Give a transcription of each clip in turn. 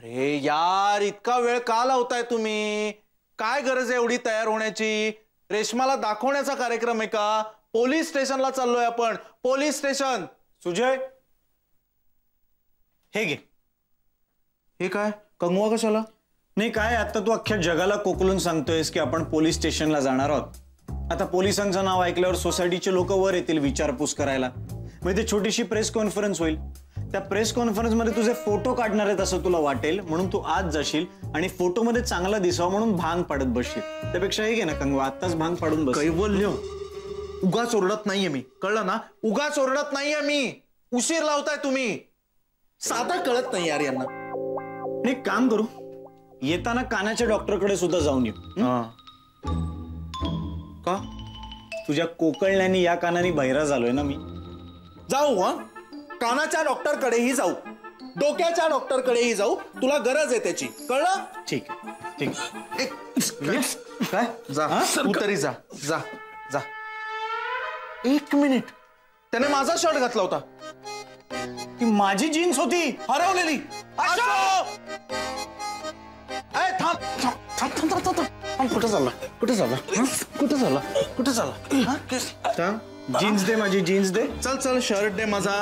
अरे यार, इतका वेळ का लावताय तुम्ही? काय गरज आहे एवढी तयार होण्याची? रेशमाला दाखवण्याचा कार्यक्रम आहे का? पोलीस स्टेशनला चाललोय आपण, पोलीस स्टेशन. सुजय, हे घे. हे काय कंगवा कशाला? नाही काय, आता तू अख्ख्या जगाला कोकलून सांगतोयस की आपण पोलीस स्टेशनला जाणार आहोत. आता पोलिसांचं नाव ऐकल्यावर सोसायटीचे लोक वर येतील विचारपूस करायला. म्हणजे छोटीशी प्रेस कॉन्फरन्स होईल. त्या प्रेस कॉन्फरन्स मध्ये तुझे फोटो काढणार आहेत असं तुला वाटेल, म्हणून तू आज जाशील आणि फोटो मध्ये चांगला दिसावा म्हणून भांग पाडत बसशील. त्यापेक्षा हे घे ना कंगवा, आत्ताच भांग पाडून बस. कैवल्य, उगाच ओरडत नाहीये मी, कळलं ना? उगाच ओरडत नाहीये मी. उशीर लावताय तुम्ही. साधा कळत नाही यार यांना. एक काम करू, येताना कानाच्या डॉक्टरकडे सुद्धा जाऊन येऊ. का? तुझ्या कोकळण्याने या कानाने बहिरा झालोय ना मी. जाऊ. हा, कानाच्या डॉक्टरकडेही जाऊ, डोक्याच्या डॉक्टरकडेही जाऊ. तुला गरज आहे त्याची, कळलं? ठीक आहे, ठीक आहे. काय जा, तू तरी जा जा जा. एक मिनिट, त्याने माझा शर्ट घातला होता. ती माझी जीन्स होती हरवलेली. कुठं चालला? कुठं चालला? कुठं चालला? कुठं चालला? जीन्स दे, माझी जीन्स दे. चल चल, शर्ट दे माझा.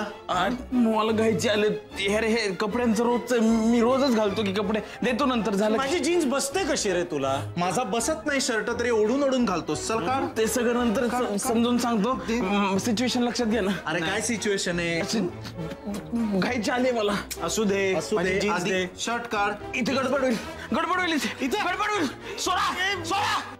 मला घ्यायचे आले. हे कपड्यांचं रोज मी रोजच घालतो की कपडे, देतो नंतर. झालं. माझी जीन्स बसते कशी रे तुला? माझा बसत नाही शर्ट, तरी ओढून ओढून घालतोस. चल का, ते सगळं नंतर समजून सांगतो. सिच्युएशन लक्षात घे ना. अरे काय सिच्युएशन आहे? घ्यायचे आले मला. असू दे, माझी जीन्स दे. शर्ट काढ. इथे गडबड होईल, गडबड होईल, इथे गडबड होईल. सोडा सोडा.